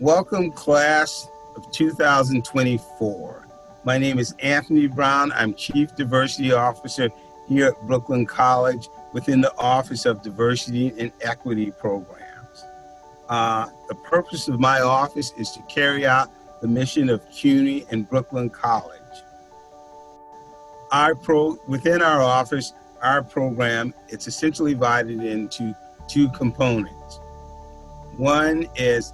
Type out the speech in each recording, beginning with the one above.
Welcome, class of 2024. My name is Anthony Brown. I'm Chief Diversity Officer here at Brooklyn College within the Office of Diversity and Equity Programs. The purpose of my office is to carry out the mission of CUNY and Brooklyn College. Within our office, our program, it's essentially divided into two components. One is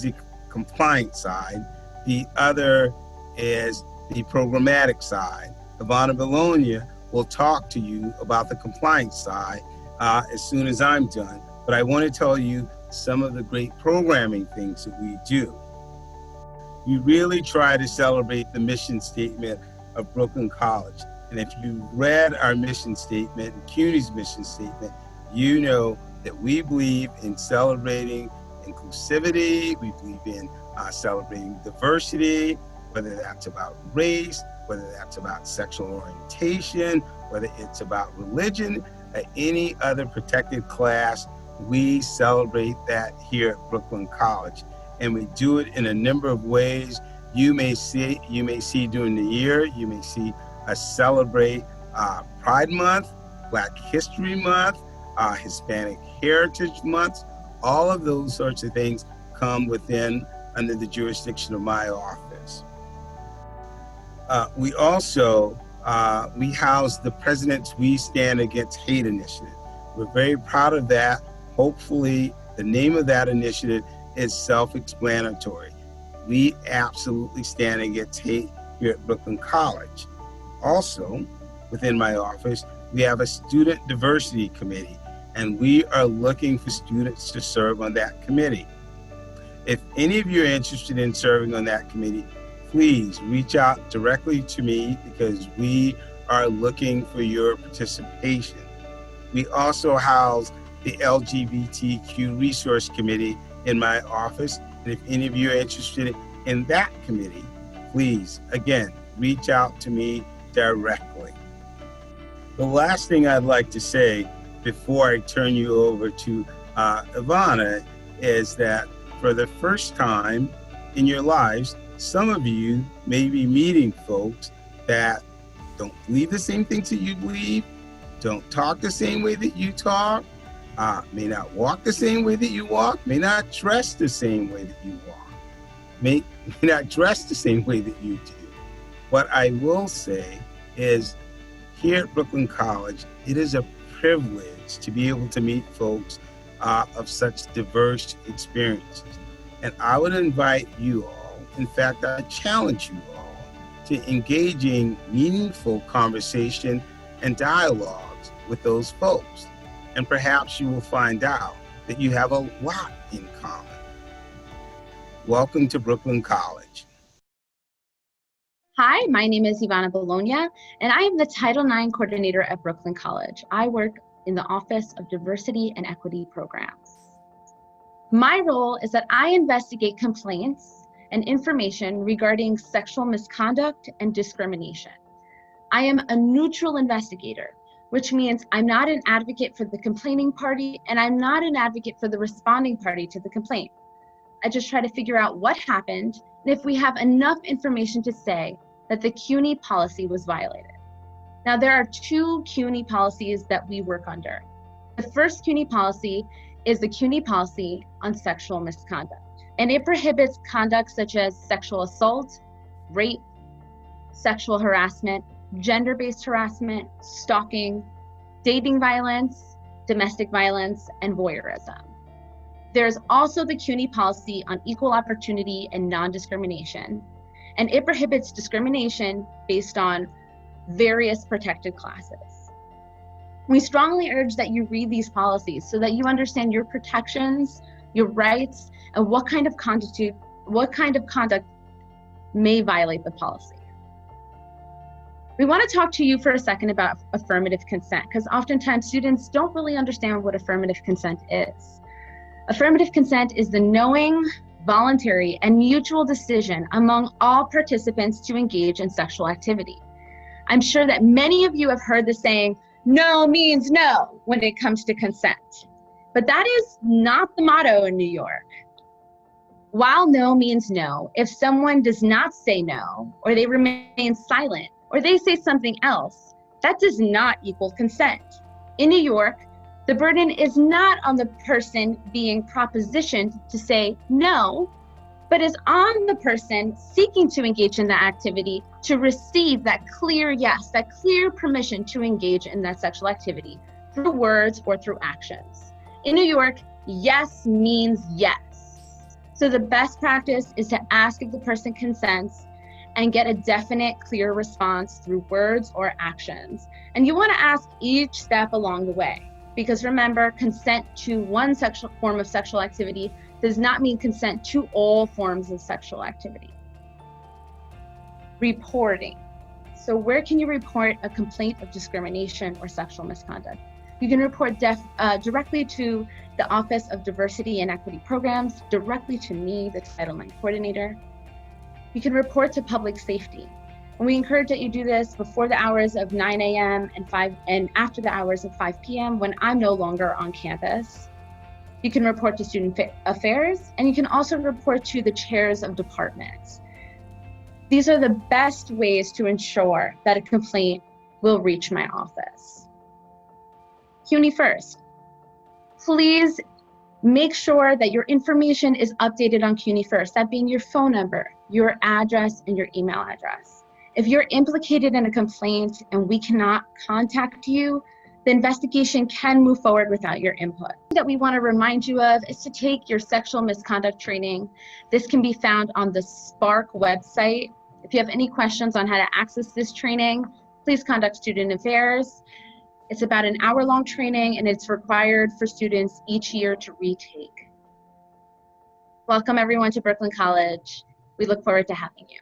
the compliance side, the other is the programmatic side. Ivana Bologna will talk to you about the compliance side as soon as I'm done, but I want to tell you some of the great programming things that we do. We really try to celebrate the mission statement of Brooklyn College. And if you read our mission statement and CUNY's mission statement, you know that we believe in celebrating inclusivity, we believe in celebrating diversity, whether that's about race, whether that's about sexual orientation, whether it's about religion, or any other protected class, we celebrate that here at Brooklyn College. And we do it in a number of ways. You may see during the year, you may see us celebrate Pride Month, Black History Month, Hispanic Heritage Month. All of those sorts of things come under the jurisdiction of my office. We also, we house the President's We Stand Against Hate initiative. We're very proud of that. Hopefully, the name of that initiative is self-explanatory. We absolutely stand against hate here at Brooklyn College. Also, within my office, we have a student diversity committee, and we are looking for students to serve on that committee. If any of you are interested in serving on that committee, please reach out directly to me because we are looking for your participation. We also house the LGBTQ Resource Committee in my office, and if any of you are interested in that committee, please, again, reach out to me directly. The last thing I'd like to say before I turn you over to Ivana is that for the first time in your lives, some of you may be meeting folks that don't believe the same things that you believe, don't talk the same way that you talk, may not walk the same way that you walk, may not dress the same way that you walk, may not dress the same way that you do. What I will say is here at Brooklyn College, it is a privilege to be able to meet folks of such diverse experiences. And I would invite you all, in fact, I challenge you all to engaging meaningful conversation and dialogues with those folks. And perhaps you will find out that you have a lot in common. Welcome to Brooklyn College. Hi, my name is Ivana Bologna, and I am the Title IX coordinator at Brooklyn College. I work in the Office of Diversity and Equity Programs. My role is that I investigate complaints and information regarding sexual misconduct and discrimination. I am a neutral investigator, which means I'm not an advocate for the complaining party, and I'm not an advocate for the responding party to the complaint. I just try to figure out what happened and if we have enough information to say that the CUNY policy was violated. Now, there are two CUNY policies that we work under. The first CUNY policy is the CUNY policy on sexual misconduct, and it prohibits conduct such as sexual assault, rape, sexual harassment, gender-based harassment, stalking, dating violence, domestic violence, and voyeurism. There's also the CUNY policy on equal opportunity and non-discrimination, and it prohibits discrimination based on various protected classes. We strongly urge that you read these policies so that you understand your protections, your rights, and what kind of conduct may violate the policy. We want to talk to you for a second about affirmative consent, because oftentimes students don't really understand what affirmative consent is. Affirmative consent is the knowing, voluntary, and mutual decision among all participants to engage in sexual activity. I'm sure that many of you have heard the saying, no means no when it comes to consent. But that is not the motto in New York. While no means no, if someone does not say no, or they remain silent, or they say something else, that does not equal consent. In New York, the burden is not on the person being propositioned to say no, but is on the person seeking to engage in the activity to receive that clear yes, that clear permission to engage in that sexual activity through words or through actions. In New York, yes means yes. So the best practice is to ask if the person consents and get a definite, clear response through words or actions. And you want to ask each step along the way, because remember, consent to one sexual form of sexual activity does not mean consent to all forms of sexual activity. Reporting. So where can you report a complaint of discrimination or sexual misconduct? You can report directly to the Office of Diversity and Equity Programs, directly to me, the Title IX coordinator. You can report to public safety. And we encourage that you do this before the hours of 9 a.m. and after the hours of 5 p.m. when I'm no longer on campus. You can report to student affairs, and you can also report to the chairs of departments. These are the best ways to ensure that a complaint will reach my office. CUNY First. Please make sure that your information is updated on CUNY First, that being your phone number, your address, and your email address. If you're implicated in a complaint and we cannot contact you, the investigation can move forward without your input. That we want to remind you of is to take your sexual misconduct training. This can be found on the Spark website. If you have any questions on how to access this training, please contact Student Affairs. It's about an hour-long training, and it's required for students each year to retake. Welcome everyone to Brooklyn College. We look forward to having you.